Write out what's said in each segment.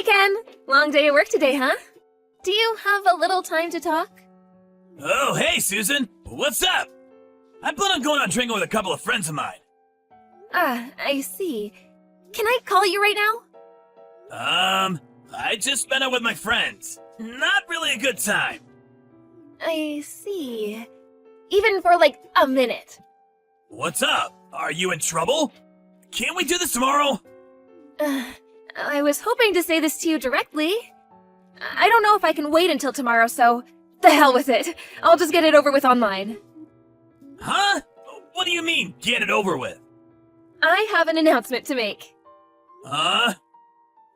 Hey, Ken. Long day at work today, huh? Do you have a little time to talk? Oh, hey, Susan. What's up? I plan on going out drinking with a couple of friends of mine. I see. Can I call you right now? I just spent it with my friends. Not really a good time. I see. Even for like a minute. What's up? Are you in trouble? Can't we do this tomorrow? I was hoping to say this to you directly. I don't know if I can wait until tomorrow, so the hell with it. I'll just get it over with online. Huh? What do you mean, get it over with? I have an announcement to make. Huh?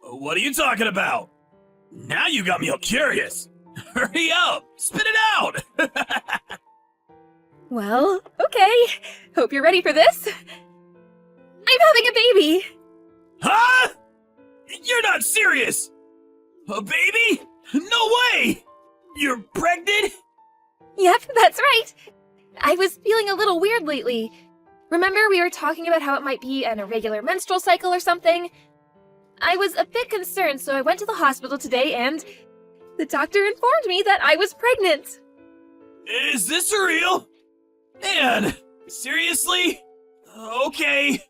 What are you talking about? Now you got me all curious. Hurry up! Spit it out! Well, okay. Hope you're ready for this. I'm having a baby! Huh? You're not serious! A baby? No way! You're pregnant? Yep, that's right. I was feeling a little weird lately. Remember we were talking about how it might be an irregular menstrual cycle or something? I was a bit concerned, so I went to the hospital today and the doctor informed me that I was pregnant. Is this real? Anne, seriously? Okay.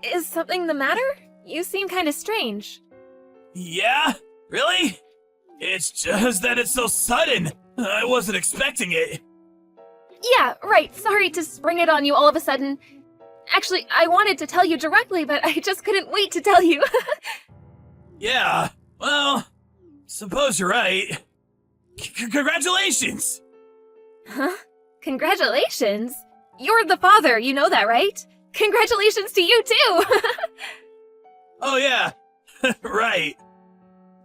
Is something the matter? You seem kind of strange. Yeah? Really? It's just that it's so sudden. I wasn't expecting it. Yeah, right. Sorry to spring it on you all of a sudden. Actually, I wanted to tell you directly, but I just couldn't wait to tell you. Yeah, well, suppose you're right. Congratulations! Huh? Congratulations? You're the father, you know that, right? Congratulations to you, too! Oh yeah, right.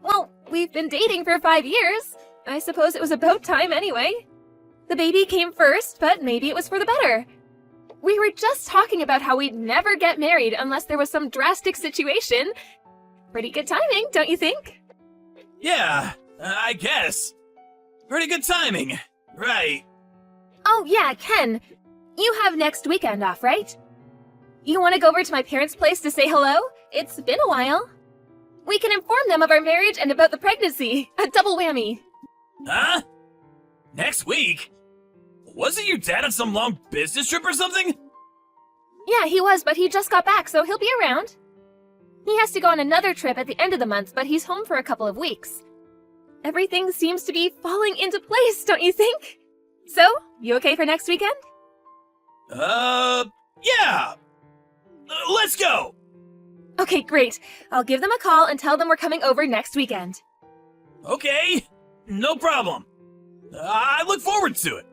Well, we've been dating for 5 years. I suppose it was about time anyway. The baby came first, but maybe it was for the better. We were just talking about how we'd never get married unless there was some drastic situation. Pretty good timing, don't you think? Yeah, I guess. Pretty good timing, right. Oh yeah, Ken. You have next weekend off, right? You want to go over to my parents' place to say hello? It's been a while. We can inform them of our marriage and about the pregnancy. A double whammy. Huh? Next week? Wasn't your dad on some long business trip or something? Yeah, he was, but he just got back, so he'll be around. He has to go on another trip at the end of the month, but he's home for a couple of weeks. Everything seems to be falling into place, don't you think? So, you okay for next weekend? Yeah! Let's go! Okay, great. I'll give them a call and tell them we're coming over next weekend. Okay, no problem. I look forward to it.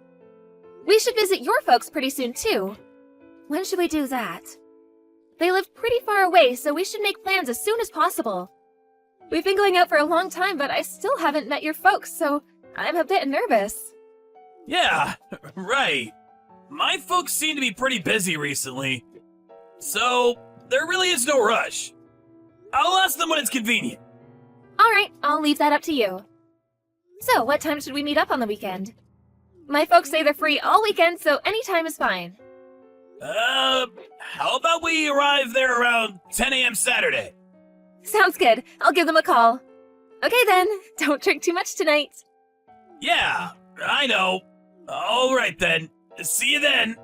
We should visit your folks pretty soon, too. When should we do that? They live pretty far away, so we should make plans as soon as possible. We've been going out for a long time, but I still haven't met your folks, so I'm a bit nervous. Yeah, right. My folks seem to be pretty busy recently, so there really is no rush. I'll ask them when it's convenient. Alright, I'll leave that up to you. So, what time should we meet up on the weekend? My folks say they're free all weekend, so any time is fine. How about we arrive there around 10 a.m. Saturday? Sounds good. I'll give them a call. Okay then, don't drink too much tonight. Yeah, I know. Alright then. See you then.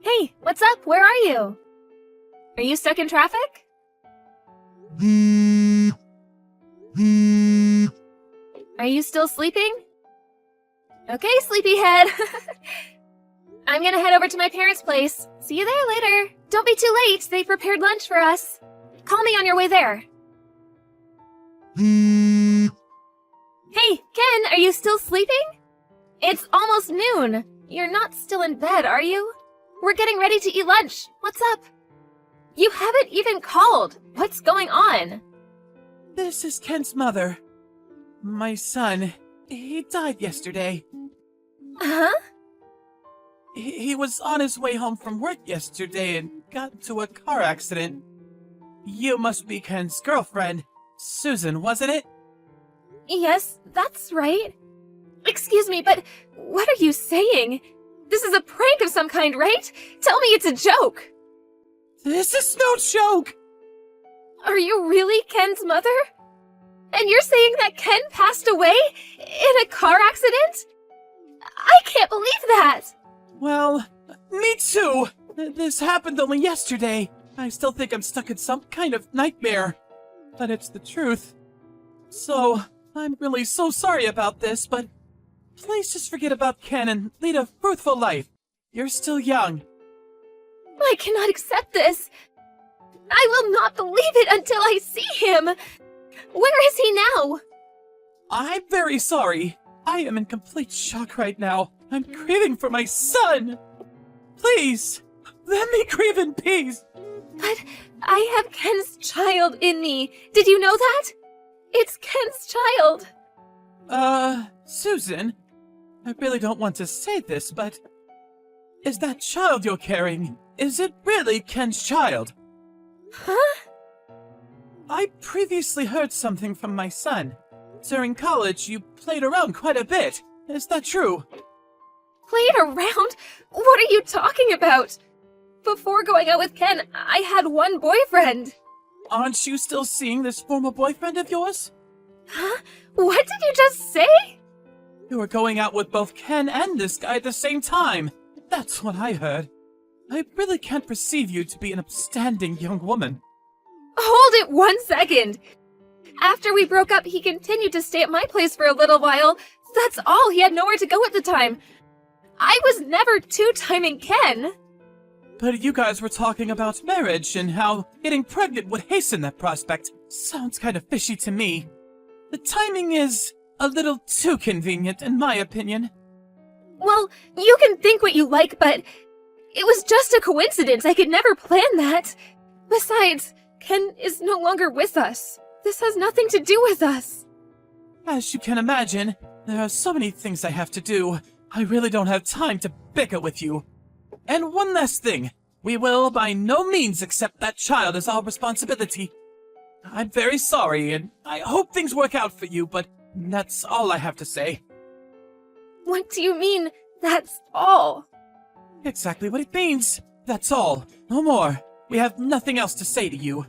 Hey, what's up? Where are you? Are you stuck in traffic? Are you still sleeping? Okay, sleepyhead. I'm gonna head over to my parents' place. See you there later. Don't be too late. They prepared lunch for us. Call me on your way there. Hey, Ken, are you still sleeping? It's almost noon. You're not still in bed, are you? We're getting ready to eat lunch. What's up? You haven't even called. What's going on? This is Ken's mother. My son. He died yesterday. Huh? He was on his way home from work yesterday and got into a car accident. You must be Ken's girlfriend. Susan, wasn't it? Yes, that's right. Excuse me, but what are you saying? This is a prank of some kind, right? Tell me it's a joke. This is no joke! Are you really Ken's mother? And you're saying that Ken passed away in a car accident? I can't believe that! Well, me too! This happened only yesterday. I still think I'm stuck in some kind of nightmare. But it's the truth. So, I'm really so sorry about this, but please just forget about Ken and lead a fruitful life. You're still young. I cannot accept this. I will not believe it until I see him. Where is he now? I'm very sorry. I am in complete shock right now. I'm grieving for my son. Please, let me grieve in peace. But I have Ken's child in me. Did you know that? It's Ken's child. Susan, I really don't want to say this, but is that child you're carrying, is it really Ken's child? Huh? I previously heard something from my son. During college, you played around quite a bit. Is that true? Played around? What are you talking about? Before going out with Ken, I had one boyfriend. Aren't you still seeing this former boyfriend of yours? Huh? What did you just say? You were going out with both Ken and this guy at the same time. That's what I heard. I really can't perceive you to be an upstanding young woman. Hold it 1 second. After we broke up, he continued to stay at my place for a little while. That's all. He had nowhere to go at the time. I was never two-timing Ken. But you guys were talking about marriage and how getting pregnant would hasten that prospect. Sounds kind of fishy to me. The timing is a little too convenient, in my opinion. Well, you can think what you like, but it was just a coincidence. I could never plan that. Besides, Ken is no longer with us. This has nothing to do with us. As you can imagine, there are so many things I have to do. I really don't have time to bicker with you. And one last thing. We will by no means accept that child as our responsibility. I'm very sorry, and I hope things work out for you, but that's all I have to say. What do you mean, that's all? Exactly what it means. That's all. No more. We have nothing else to say to you.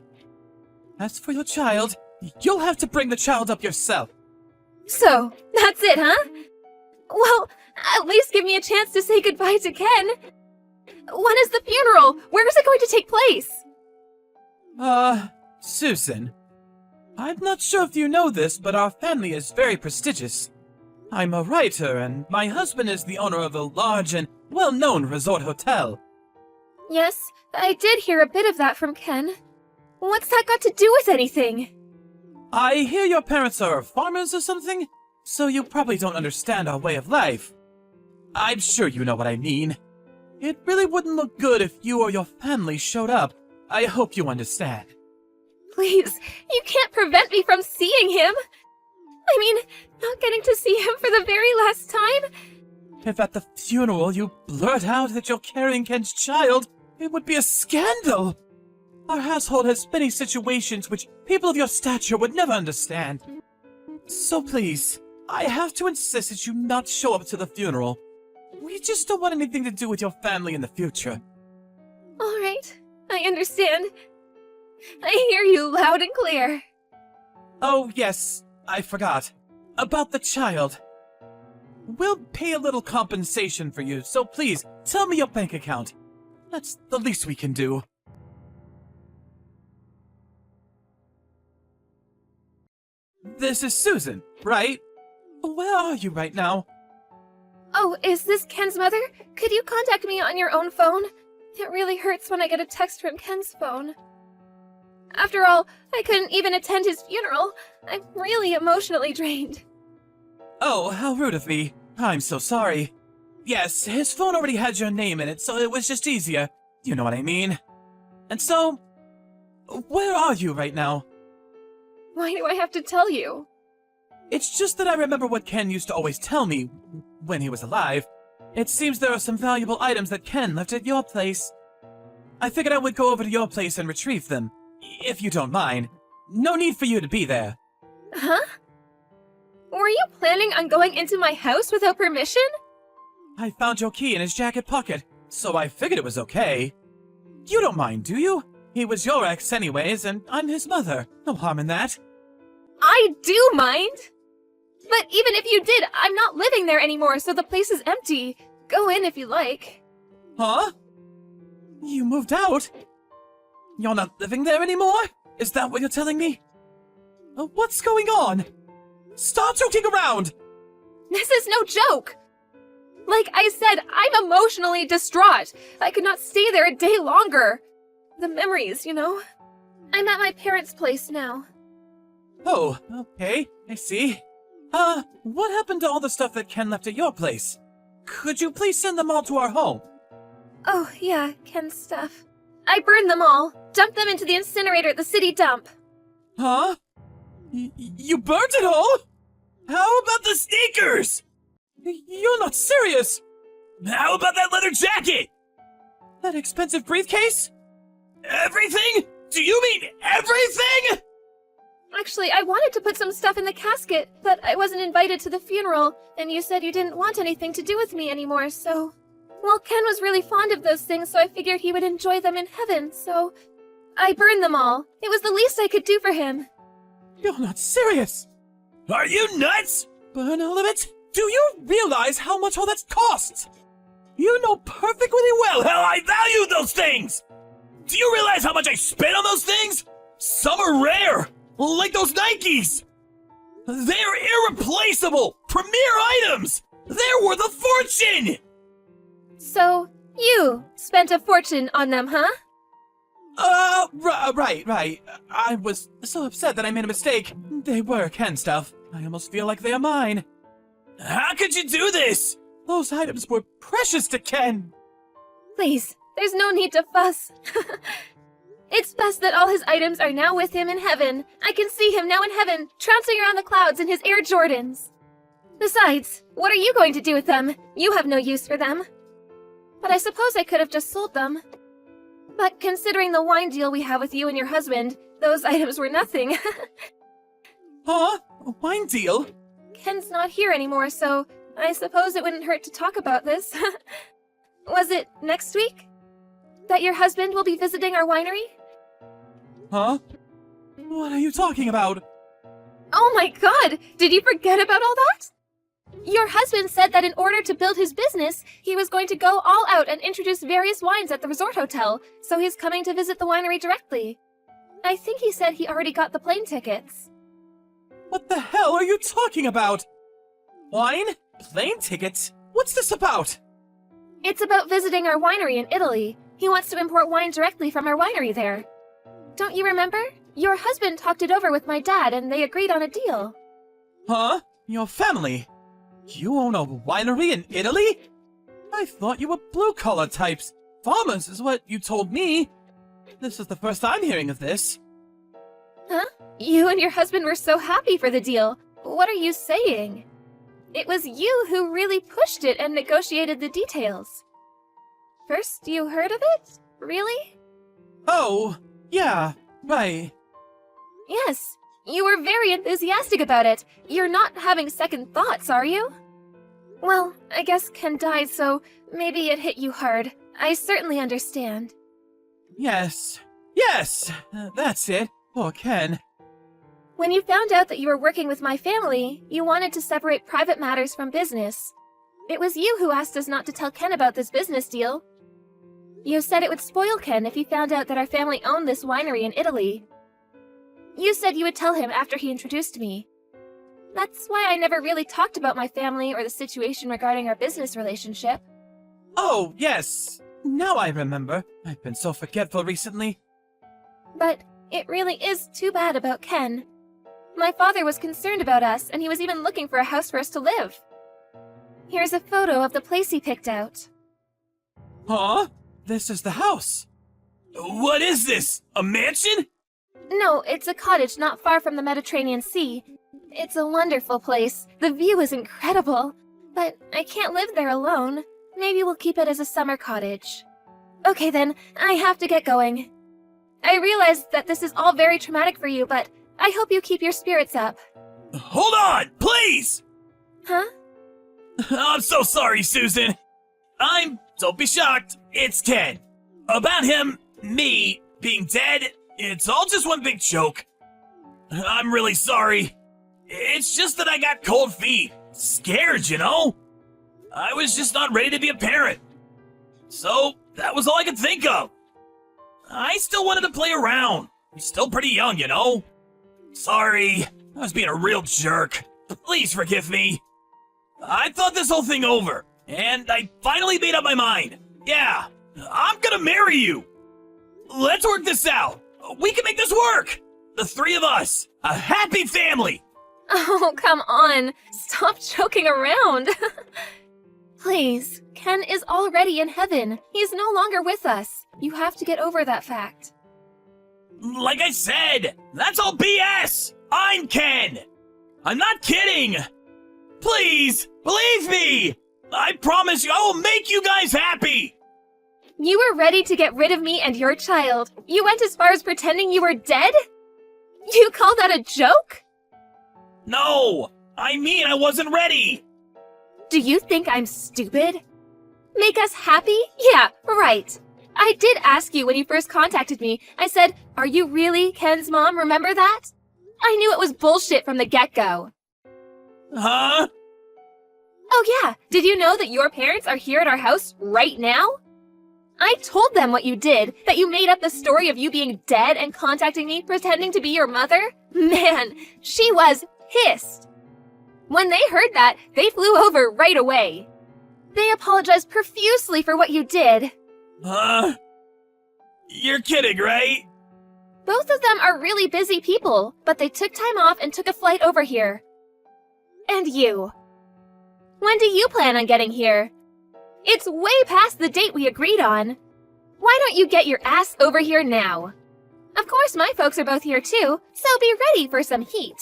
As for your child, you'll have to bring the child up yourself. So, that's it, huh? Well, at least give me a chance to say goodbye to Ken. When is the funeral? Where is it going to take place? Susan. I'm not sure if you know this, but our family is very prestigious. I'm a writer, and my husband is the owner of a large and well-known resort hotel. Yes, I did hear a bit of that from Ken. What's that got to do with anything? I hear your parents are farmers or something, so you probably don't understand our way of life. I'm sure you know what I mean. It really wouldn't look good if you or your family showed up. I hope you understand. Please, you can't prevent me from seeing him. I mean, not getting to see him for the very last time. If at the funeral you blurt out that you're carrying Ken's child, it would be a scandal. Our household has many situations which people of your stature would never understand. So please, I have to insist that you not show up to the funeral. We just don't want anything to do with your family in the future. All right, I understand. I hear you loud and clear. Oh, yes, I forgot. About the child. We'll pay a little compensation for you, so please, tell me your bank account. That's the least we can do. This is Susan, right? Where are you right now? Oh, is this Ken's mother? Could you contact me on your own phone? It really hurts when I get a text from Ken's phone. After all, I couldn't even attend his funeral. I'm really emotionally drained. Oh, how rude of me. I'm so sorry. Yes, his phone already had your name in it, so it was just easier. You know what I mean. And so, where are you right now? Why do I have to tell you? It's just that I remember what Ken used to always tell me when he was alive. It seems there are some valuable items that Ken left at your place. I figured I would go over to your place and retrieve them, if you don't mind. No need for you to be there. Huh? Were you planning on going into my house without permission? I found your key in his jacket pocket, so I figured it was okay. You don't mind, do you? He was your ex anyways, and I'm his mother. No harm in that. I do mind! But even if you did, I'm not living there anymore, so the place is empty. Go in if you like. Huh? You moved out? You're not living there anymore? Is that what you're telling me? What's going on? Stop joking around! This is no joke! Like I said, I'm emotionally distraught. I could not stay there a day longer. The memories, you know? I'm at my parents' place now. Oh, okay, I see. What happened to all the stuff that Ken left at your place? Could you please send them all to our home? Oh, yeah, Ken's stuff. I burned them all. Dumped them into the incinerator at the city dump. Huh? You burnt it all? How about the sneakers? You're not serious! How about that leather jacket? That expensive briefcase? Everything? Do you mean everything? Actually, I wanted to put some stuff in the casket, but I wasn't invited to the funeral, and you said you didn't want anything to do with me anymore, so... Well, Ken was really fond of those things, so I figured he would enjoy them in heaven, so... I burned them all. It was the least I could do for him. You're not serious! Are you nuts? Burn all of it? Do you realize how much all that costs? You know perfectly well Well, I value those things! Do you realize how much I spent on those things? Some are rare, like those Nikes. They're irreplaceable, premier items. They're worth a fortune! So, you spent a fortune on them, huh? Right. I was so upset that I made a mistake. They were Ken stuff. I almost feel like they are mine. How could you do this? Those items were precious to Ken. Please, there's no need to fuss. It's best that all his items are now with him in heaven. I can see him now in heaven, trouncing around the clouds in his Air Jordans. Besides, what are you going to do with them? You have no use for them. But I suppose I could have just sold them. But considering the wine deal we have with you and your husband, those items were nothing. Huh? A wine deal? Ken's not here anymore, so I suppose it wouldn't hurt to talk about this. Was it next week? That your husband will be visiting our winery? Huh? What are you talking about? Oh my god! Did you forget about all that? Your husband said that in order to build his business, he was going to go all out and introduce various wines at the resort hotel, so he's coming to visit the winery directly. I think he said he already got the plane tickets. What the hell are you talking about? Wine? Plane tickets? What's this about? It's about visiting our winery in Italy. He wants to import wine directly from our winery there. Don't you remember? Your husband talked it over with my dad and they agreed on a deal. Huh? Your family? You own a winery in Italy? I thought you were blue-collar types. Farmers is what you told me. This is the first I'm hearing of this. Huh? You and your husband were so happy for the deal. What are you saying? It was you who really pushed it and negotiated the details. First you heard of it? Really? Oh, yeah, right. Yes. You were very enthusiastic about it. You're not having second thoughts, are you? Well, I guess Ken died, so maybe it hit you hard. I certainly understand. Yes, that's it. Poor Ken. When you found out that you were working with my family, you wanted to separate private matters from business. It was you who asked us not to tell Ken about this business deal. You said it would spoil Ken if he found out that our family owned this winery in Italy. You said you would tell him after he introduced me. That's why I never really talked about my family or the situation regarding our business relationship. Oh, yes. Now I remember. I've been so forgetful recently. But it really is too bad about Ken. My father was concerned about us, and he was even looking for a house for us to live. Here's a photo of the place he picked out. Huh? This is the house. What is this? A mansion? No, it's a cottage not far from the Mediterranean Sea. It's a wonderful place. The view is incredible. But I can't live there alone. Maybe we'll keep it as a summer cottage. Okay then, I have to get going. I realize that this is all very traumatic for you, but I hope you keep your spirits up. Hold on, please! Huh? I'm so sorry, Susan. Don't be shocked, it's Ken. About him, Me being dead, it's all just one big joke. I'm really sorry. It's just that I got cold feet. Scared, you know? I was just not ready to be a parent. So, that was all I could think of. I still wanted to play around. I'm still pretty young, you know? Sorry, I was being a real jerk. Please forgive me. I thought this whole thing over, and I finally made up my mind. Yeah, I'm gonna marry you. Let's work this out. We can make this work. The three of us, a happy family. Oh, come on. Stop joking around. Please, Ken is already in heaven. He is no longer with us. You have to get over that fact. Like I said, that's all BS. I'm Ken. I'm not kidding. Please, believe me. I promise you I will make you guys happy. You were ready to get rid of me and your child. You went as far as pretending you were dead? You call that a joke? No, I mean I wasn't ready. Do you think I'm stupid? Make us happy? Yeah, right. I did ask you when you first contacted me. I said, "Are you really Ken's mom? Remember that?" I knew it was bullshit from the get-go. Huh? Oh yeah, did you know that your parents are here at our house right now? I told them what you did, that you made up the story of you being dead and contacting me pretending to be your mother. Man, she was pissed. When they heard that, they flew over right away. They apologized profusely for what you did. Huh? You're kidding, right? Both of them are really busy people, but they took time off and took a flight over here. And you? When do you plan on getting here? It's way past the date we agreed on. Why don't you get your ass over here now? Of course, my folks are both here too, so be ready for some heat.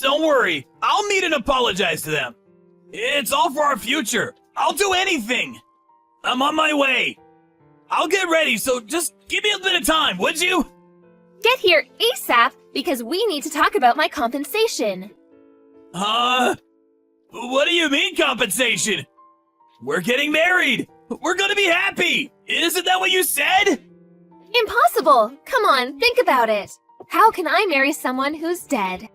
Don't worry, I'll meet and apologize to them. It's all for our future. I'll do anything. I'm on my way. I'll get ready, so just give me a bit of time, would you? Get here ASAP, because we need to talk about my compensation. What do you mean compensation? We're getting married. We're gonna be happy. Isn't that what you said? Impossible! Come on, think about it. How can I marry someone who's dead?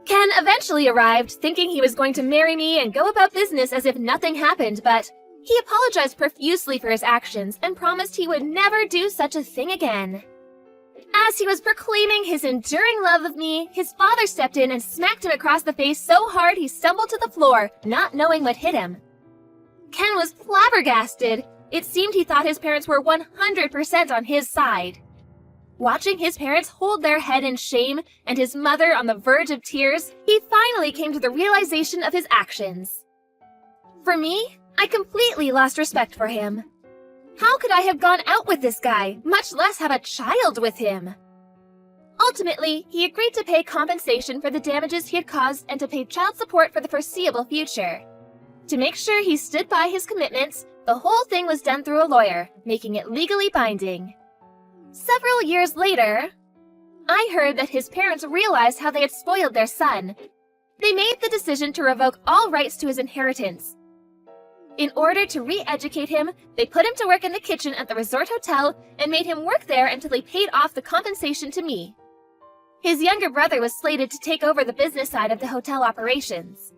Ken eventually arrived, thinking he was going to marry me and go about business as if nothing happened, but he apologized profusely for his actions and promised he would never do such a thing again. As he was proclaiming his enduring love of me, his father stepped in and smacked him across the face so hard he stumbled to the floor, not knowing what hit him. Ken was flabbergasted. It seemed he thought his parents were 100% on his side. Watching his parents hold their head in shame and his mother on the verge of tears, he finally came to the realization of his actions. For me, I completely lost respect for him. How could I have gone out with this guy, much less have a child with him? Ultimately, he agreed to pay compensation for the damages he had caused and to pay child support for the foreseeable future. To make sure he stood by his commitments, the whole thing was done through a lawyer, making it legally binding. Several years later, I heard that his parents realized how they had spoiled their son. They made the decision to revoke all rights to his inheritance. In order to re-educate him, they put him to work in the kitchen at the resort hotel and made him work there until he paid off the compensation to me. His younger brother was slated to take over the business side of the hotel operations.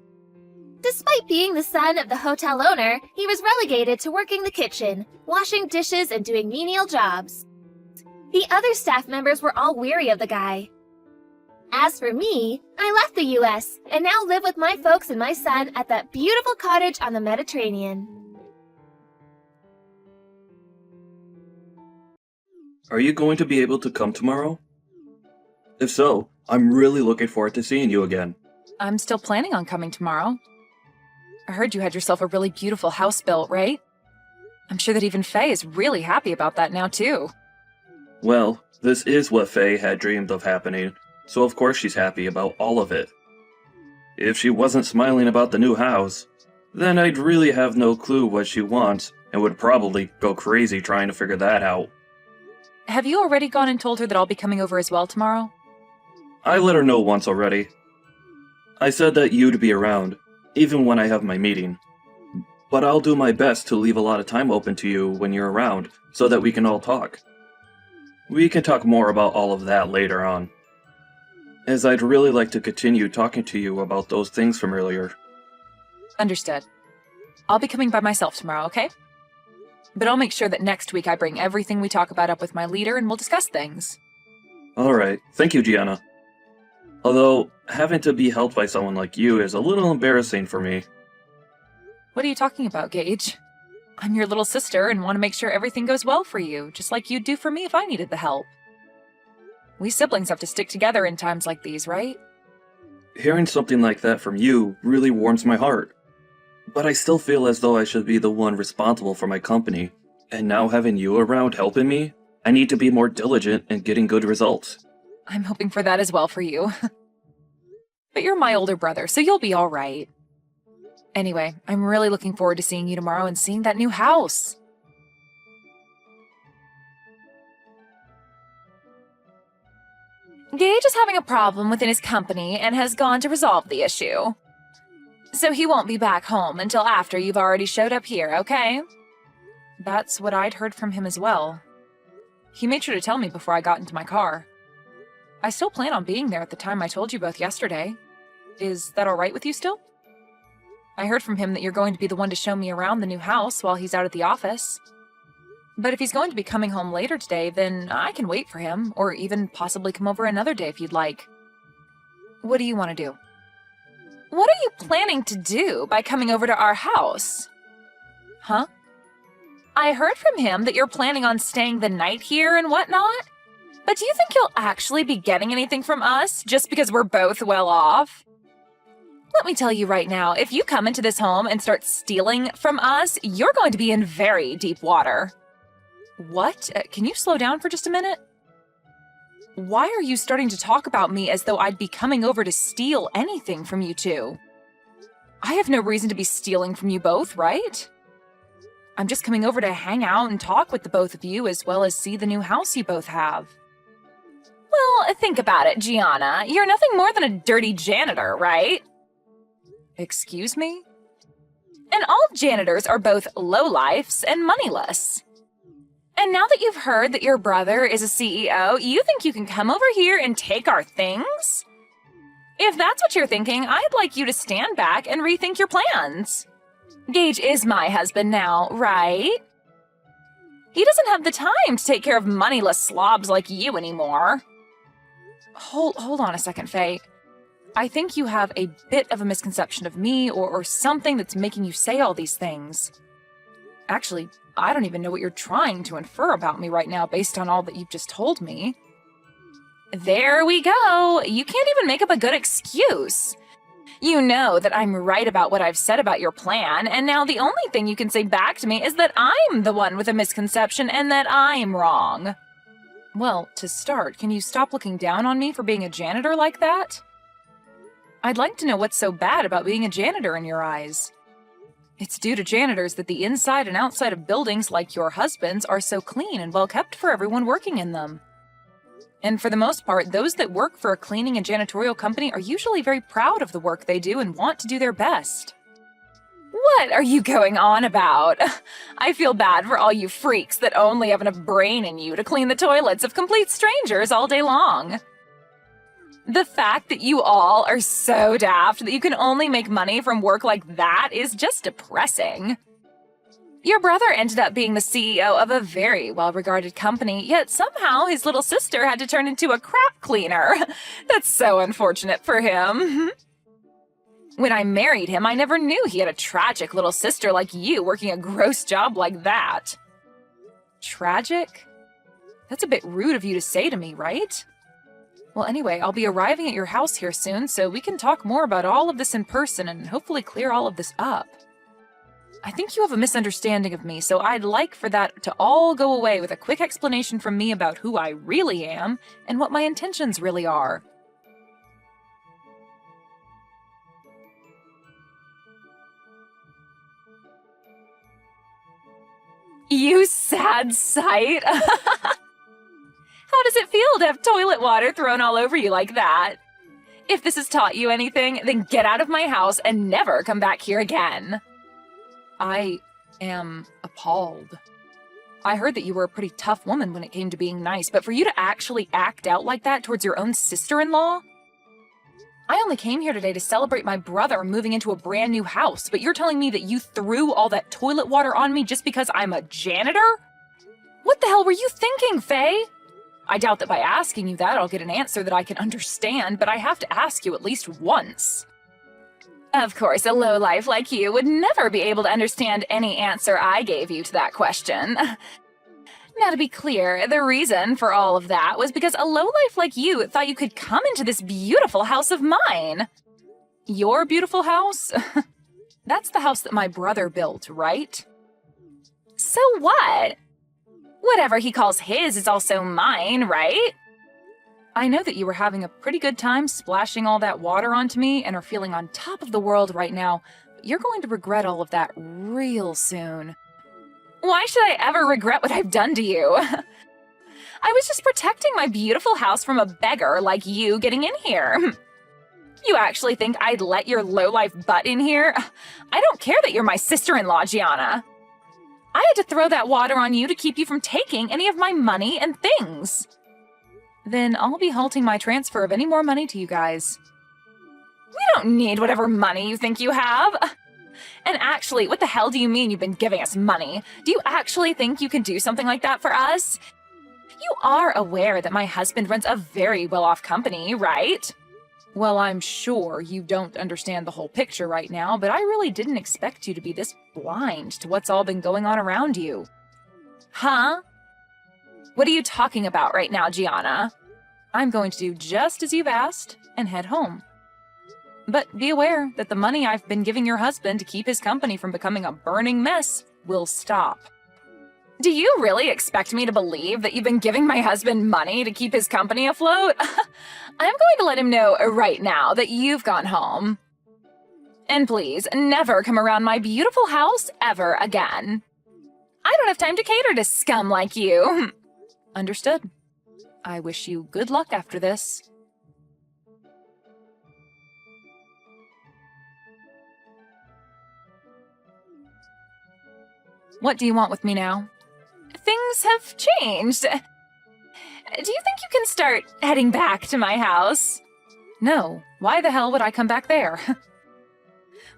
Despite being the son of the hotel owner, he was relegated to working the kitchen, washing dishes and doing menial jobs. The other staff members were all weary of the guy. As for me, I left the US and now live with my folks and my son at that beautiful cottage on the Mediterranean. Are you going to be able to come tomorrow? If so, I'm really looking forward to seeing you again. I'm still planning on coming tomorrow. I heard you had yourself a really beautiful house built, right? I'm sure that even Faye is really happy about that now, too. Well, this is what Faye had dreamed of happening, so of course she's happy about all of it. If she wasn't smiling about the new house, then I'd really have no clue what she wants and would probably go crazy trying to figure that out. Have you already gone and told her that I'll be coming over as well tomorrow? I let her know once already. I said that you'd be around, even when I have my meeting. but I'll do my best to leave a lot of time open to you when you're around, so that we can all talk. We can talk more about all of that later on, as I'd really like to continue talking to you about those things from earlier. Understood. I'll be coming by myself tomorrow, okay? But I'll make sure that next week I bring everything we talk about up with my leader and we'll discuss things. Alright, thank you, Gianna. Although, having to be helped by someone like you is a little embarrassing for me. What are you talking about, Gage? I'm your little sister and want to make sure everything goes well for you, just like you'd do for me if I needed the help. We siblings have to stick together in times like these, right? Hearing something like that from you really warms my heart. But I still feel as though I should be the one responsible for my company, and now having you around helping me, I need to be more diligent in getting good results. I'm hoping for that as well for you. But you're my older brother, so you'll be all right. Anyway, I'm really looking forward to seeing you tomorrow and seeing that new house. Gage is having a problem within his company and has gone to resolve the issue. So he won't be back home until after you've already showed up here, okay? That's what I'd heard from him as well. He made sure to tell me before I got into my car. I still plan on being there at the time I told you both yesterday. Is that all right with you still? I heard from him that you're going to be the one to show me around the new house while he's out at the office. But if he's going to be coming home later today, then I can wait for him, or even possibly come over another day if you'd like. What do you want to do? What are you planning to do by coming over to our house? Huh? I heard from him that you're planning on staying the night here and whatnot. But do you think you'll actually be getting anything from us just because we're both well off? Let me tell you right now, if you come into this home and start stealing from us, you're going to be in very deep water. What? Can you slow down for just a minute? Why are you starting to talk about me as though I'd be coming over to steal anything from you two? I have no reason to be stealing from you both, right? I'm just coming over to hang out and talk with the both of you as well as see the new house you both have. Well, think about it, Gianna. You're nothing more than a dirty janitor, right? Excuse me? And all janitors are both lowlifes and moneyless. And now that you've heard that your brother is a CEO, you think you can come over here and take our things? If that's what you're thinking, I'd like you to stand back and rethink your plans. Gage is my husband now, right? He doesn't have the time to take care of moneyless slobs like you anymore. Hold on a second, Faye. I think you have a bit of a misconception of me or something that's making you say all these things. Actually, I don't even know what you're trying to infer about me right now based on all that you've just told me. There we go. You can't even make up a good excuse. You know that I'm right about what I've said about your plan, and now the only thing you can say back to me is that I'm the one with a misconception and that I'm wrong. Well, to start, can you stop looking down on me for being a janitor like that? I'd like to know what's so bad about being a janitor in your eyes. It's due to janitors that the inside and outside of buildings like your husband's are so clean and well kept for everyone working in them. And for the most part, those that work for a cleaning and janitorial company are usually very proud of the work they do and want to do their best. What are you going on about? I feel bad for all you freaks that only have enough brain in you to clean the toilets of complete strangers all day long. The fact that you all are so daft that you can only make money from work like that is just depressing. Your brother ended up being the CEO of a very well-regarded company, yet somehow his little sister had to turn into a crap cleaner. That's so unfortunate for him. When I married him, I never knew he had a tragic little sister like you working a gross job like that. Tragic? That's a bit rude of you to say to me, right? Well, anyway, I'll be arriving at your house here soon, so we can talk more about all of this in person and hopefully clear all of this up. I think you have a misunderstanding of me, so I'd like for that to all go away with a quick explanation from me about who I really am and what my intentions really are. You sad sight! How does it feel to have toilet water thrown all over you like that? If this has taught you anything, then get out of my house and never come back here again. I am appalled. I heard that you were a pretty tough woman when it came to being nice, but for you to actually act out like that towards your own sister-in-law? I only came here today to celebrate my brother moving into a brand new house, but you're telling me that you threw all that toilet water on me just because I'm a janitor? What the hell were you thinking, Faye? I doubt that by asking you that I'll get an answer that I can understand, but I have to ask you at least once. Of course, a lowlife like you would never be able to understand any answer I gave you to that question. Now, to be clear, the reason for all of that was because a lowlife like you thought you could come into this beautiful house of mine. Your beautiful house? That's the house that my brother built, right? So what? Whatever he calls his is also mine, right? I know that you were having a pretty good time splashing all that water onto me and are feeling on top of the world right now, but you're going to regret all of that real soon. Why should I ever regret what I've done to you? I was just protecting my beautiful house from a beggar like you getting in here. You actually think I'd let your lowlife butt in here? I don't care that you're my sister-in-law, Gianna. I had to throw that water on you to keep you from taking any of my money and things. Then I'll be halting my transfer of any more money to you guys. We don't need whatever money you think you have. And actually, what the hell do you mean you've been giving us money? Do you actually think you can do something like that for us? You are aware that my husband runs a very well-off company, right? Well, I'm sure you don't understand the whole picture right now, but I really didn't expect you to be this blind to what's all been going on around you. Huh? What are you talking about right now, Gianna? I'm going to do just as you've asked and head home. But be aware that the money I've been giving your husband to keep his company from becoming a burning mess will stop. Do you really expect me to believe that you've been giving my husband money to keep his company afloat? I'm going to let him know right now that you've gone home. And please, never come around my beautiful house ever again. I don't have time to cater to scum like you. Understood. I wish you good luck after this. What do you want with me now? Things have changed. Do you think you can start heading back to my house? No. Why the hell would I come back there?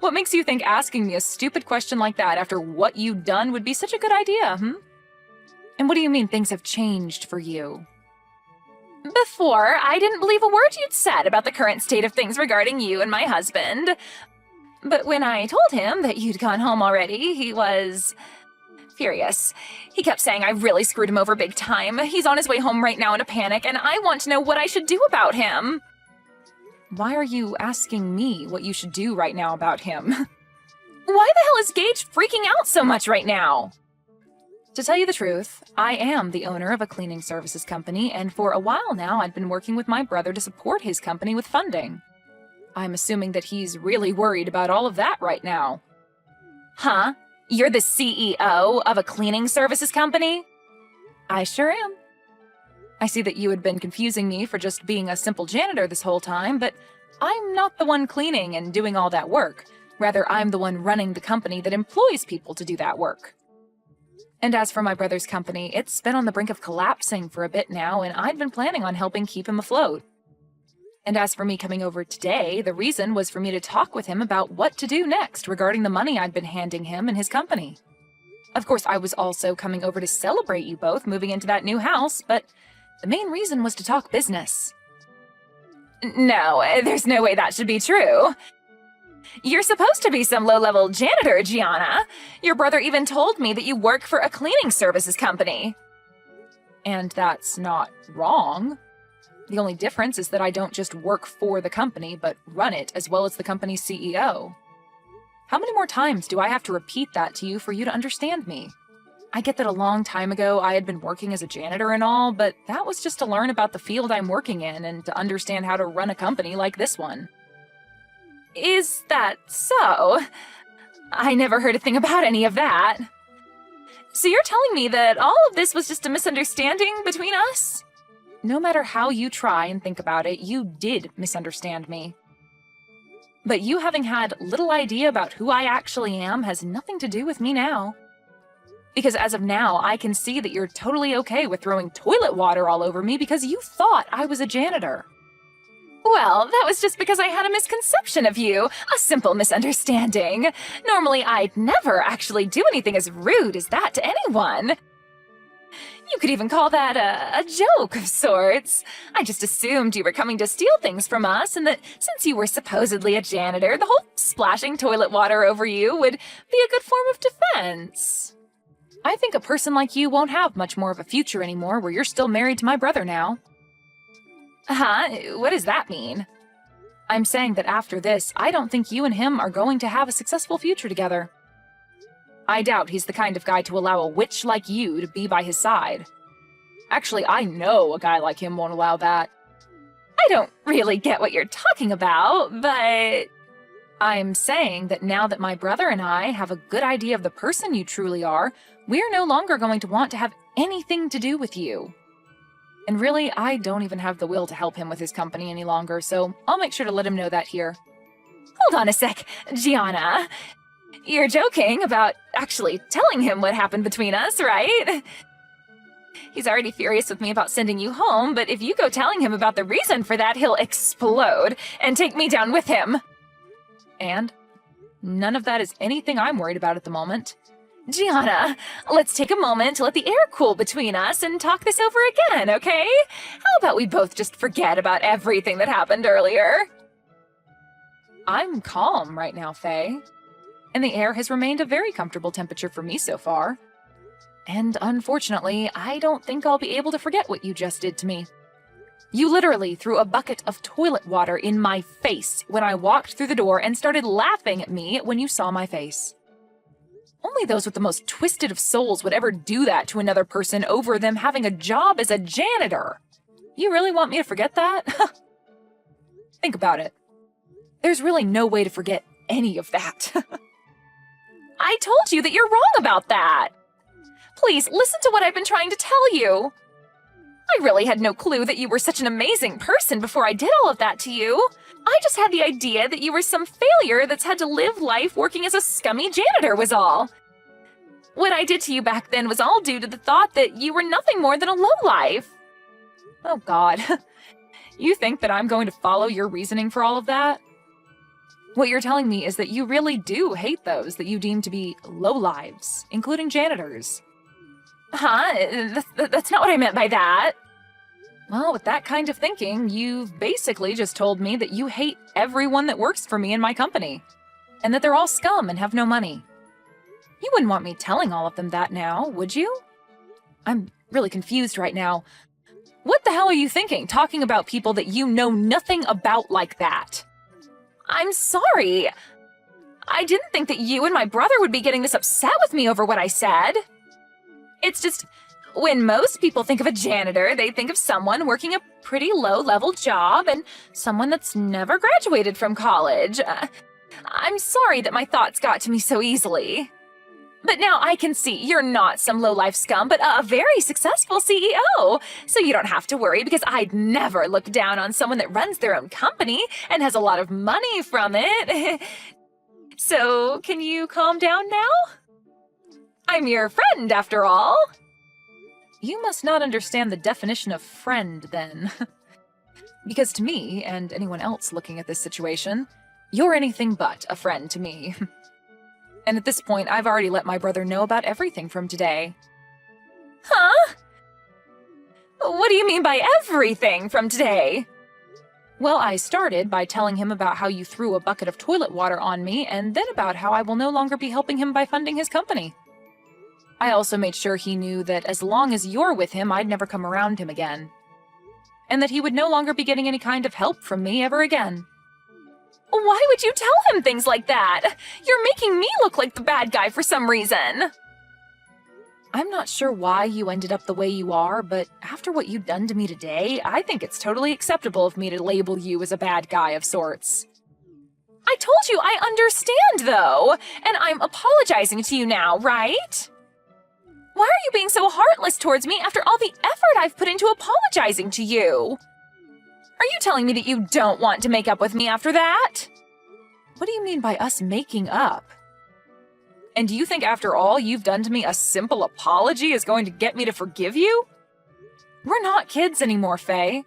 What makes you think asking me a stupid question like that after what you've done would be such a good idea, And what do you mean things have changed for you? Before, I didn't believe a word you'd said about the current state of things regarding you and my husband. But when I told him that you'd gone home already, he was furious. He kept saying I really screwed him over big time. He's on his way home right now in a panic, and I want to know what I should do about him. Why are you asking me what you should do right now about him? Why the hell is Gage freaking out so much right now? To tell you the truth, I am the owner of a cleaning services company, and for a while now I've been working with my brother to support his company with funding. I'm assuming that he's really worried about all of that right now. Huh? You're the CEO of a cleaning services company? I sure am. I see that you had been confusing me for just being a simple janitor this whole time, but I'm not the one cleaning and doing all that work. Rather, I'm the one running the company that employs people to do that work. And as for my brother's company, it's been on the brink of collapsing for a bit now, and I'd been planning on helping keep him afloat. And as for me coming over today, the reason was for me to talk with him about what to do next regarding the money I'd been handing him and his company. Of course, I was also coming over to celebrate you both moving into that new house, but the main reason was to talk business. No, there's no way that should be true. You're supposed to be some low-level janitor, Gianna. Your brother even told me that you work for a cleaning services company. And that's not wrong. The only difference is that I don't just work for the company, but run it as well as the company's CEO. How many more times do I have to repeat that to you for you to understand me? I get that a long time ago I had been working as a janitor and all, but that was just to learn about the field I'm working in and to understand how to run a company like this one. Is that so? I never heard a thing about any of that. So you're telling me that all of this was just a misunderstanding between us? No matter how you try and think about it, you did misunderstand me. But you having had little idea about who I actually am has nothing to do with me now. Because as of now, I can see that you're totally okay with throwing toilet water all over me because you thought I was a janitor. Well, that was just because I had a misconception of you, a simple misunderstanding. Normally, I'd never actually do anything as rude as that to anyone. You could even call that a joke of sorts. I just assumed you were coming to steal things from us, and that since you were supposedly a janitor, the whole splashing toilet water over you would be a good form of defense. I think a person like you won't have much more of a future anymore where you're still married to my brother now. Huh? What does that mean? I'm saying that after this, I don't think you and him are going to have a successful future together. I doubt he's the kind of guy to allow a witch like you to be by his side. Actually, I know a guy like him won't allow that. I don't really get what you're talking about, but I'm saying that now that my brother and I have a good idea of the person you truly are, we're no longer going to want to have anything to do with you. And really, I don't even have the will to help him with his company any longer, so I'll make sure to let him know that here. Hold on a sec, Gianna. You're joking about actually telling him what happened between us, right? He's already furious with me about sending you home, but if you go telling him about the reason for that, he'll explode and take me down with him. And none of that is anything I'm worried about at the moment. Gianna, let's take a moment to let the air cool between us and talk this over again, okay? How about we both just forget about everything that happened earlier? I'm calm right now, Faye. And the air has remained a very comfortable temperature for me so far. And unfortunately, I don't think I'll be able to forget what you just did to me. You literally threw a bucket of toilet water in my face when I walked through the door and started laughing at me when you saw my face. Only those with the most twisted of souls would ever do that to another person over them having a job as a janitor. You really want me to forget that? Think about it. There's really no way to forget any of that. I told you that you're wrong about that. Please, listen to what I've been trying to tell you. I really had no clue that you were such an amazing person before I did all of that to you. I just had the idea that you were some failure that's had to live life working as a scummy janitor was all. What I did to you back then was all due to the thought that you were nothing more than a lowlife. Oh God, you think that I'm going to follow your reasoning for all of that? What you're telling me is that you really do hate those that you deem to be lowlives, including janitors. Huh? That's not what I meant by that. Well, with that kind of thinking, you've basically just told me that you hate everyone that works for me in my company, and that they're all scum and have no money. You wouldn't want me telling all of them that now, would you? I'm really confused right now. What the hell are you thinking, talking about people that you know nothing about like that? I'm sorry. I didn't think that you and my brother would be getting this upset with me over what I said. It's just, when most people think of a janitor, they think of someone working a pretty low-level job and someone that's never graduated from college. I'm sorry that my thoughts got to me so easily. But now I can see you're not some low-life scum, but a very successful CEO. So you don't have to worry because I'd never look down on someone that runs their own company and has a lot of money from it. So can you calm down now? I'm your friend, after all. You must not understand the definition of friend, then. Because to me, and anyone else looking at this situation, you're anything but a friend to me. And at this point, I've already let my brother know about everything from today. Huh? What do you mean by everything from today? Well, I started by telling him about how you threw a bucket of toilet water on me, and then about how I will no longer be helping him by funding his company. I also made sure he knew that as long as you're with him, I'd never come around him again. And that he would no longer be getting any kind of help from me ever again. Why would you tell him things like that? You're making me look like the bad guy for some reason. I'm not sure why you ended up the way you are, but after what you've done to me today, I think it's totally acceptable of me to label you as a bad guy of sorts. I told you I understand, though, and I'm apologizing to you now, right? Why are you being so heartless towards me after all the effort I've put into apologizing to you? Are you telling me that you don't want to make up with me after that? What do you mean by us making up? And do you think after all you've done to me, a simple apology is going to get me to forgive you? We're not kids anymore, Faye.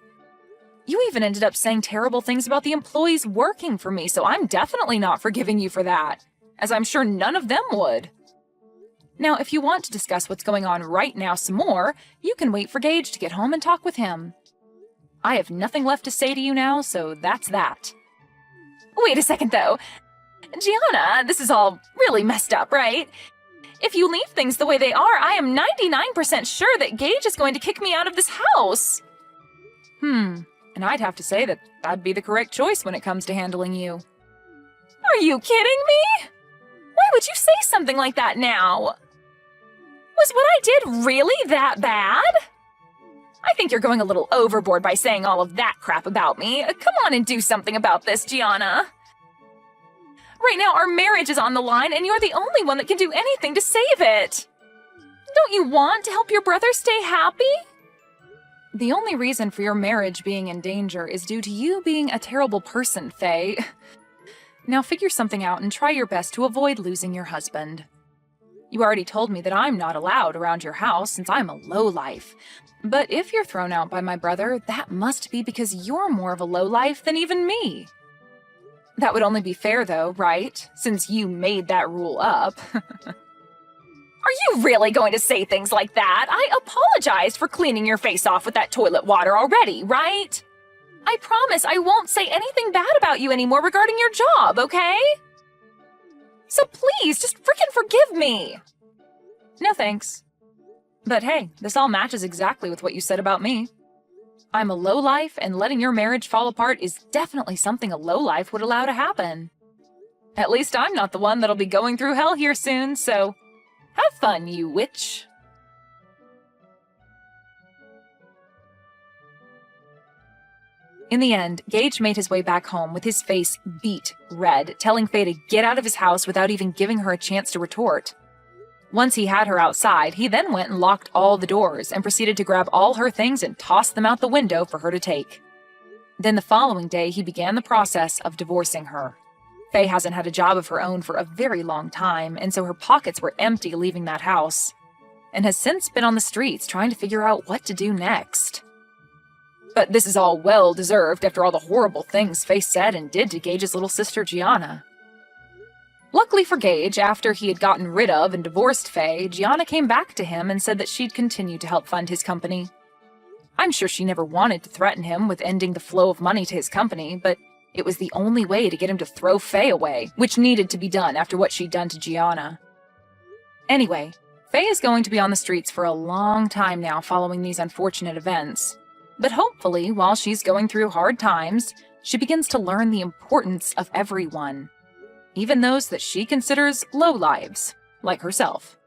You even ended up saying terrible things about the employees working for me, so I'm definitely not forgiving you for that, as I'm sure none of them would. Now, if you want to discuss what's going on right now some more, you can wait for Gage to get home and talk with him. I have nothing left to say to you now, so that's that. Wait a second, though. Gianna, this is all really messed up, right? If you leave things the way they are, I am 99% sure that Gage is going to kick me out of this house. And I'd have to say that that'd be the correct choice when it comes to handling you. Are you kidding me? Why would you say something like that now? Was what I did really that bad? I think you're going a little overboard by saying all of that crap about me. Come on and do something about this, Gianna. Right now, our marriage is on the line, and you're the only one that can do anything to save it. Don't you want to help your brother stay happy? The only reason for your marriage being in danger is due to you being a terrible person, Faye. Now figure something out and try your best to avoid losing your husband. You already told me that I'm not allowed around your house since I'm a lowlife. But if you're thrown out by my brother, that must be because you're more of a lowlife than even me. That would only be fair, though, right? Since you made that rule up. Are you really going to say things like that? I apologized for cleaning your face off with that toilet water already, right? I promise I won't say anything bad about you anymore regarding your job, okay? So please, just frickin' forgive me! No thanks. But hey, this all matches exactly with what you said about me. I'm a lowlife, and letting your marriage fall apart is definitely something a lowlife would allow to happen. At least I'm not the one that'll be going through hell here soon, so have fun, you witch. In the end, Gage made his way back home with his face beet red, telling Faye to get out of his house without even giving her a chance to retort. Once he had her outside, he then went and locked all the doors and proceeded to grab all her things and toss them out the window for her to take. Then the following day, he began the process of divorcing her. Faye hasn't had a job of her own for a very long time, and so her pockets were empty leaving that house, and has since been on the streets trying to figure out what to do next. But this is all well-deserved after all the horrible things Faye said and did to Gage's little sister Gianna. Luckily for Gage, after he had gotten rid of and divorced Faye, Gianna came back to him and said that she'd continue to help fund his company. I'm sure she never wanted to threaten him with ending the flow of money to his company, but it was the only way to get him to throw Faye away, which needed to be done after what she'd done to Gianna. Anyway, Faye is going to be on the streets for a long time now following these unfortunate events. But hopefully, while she's going through hard times, she begins to learn the importance of everyone, even those that she considers low lives, like herself.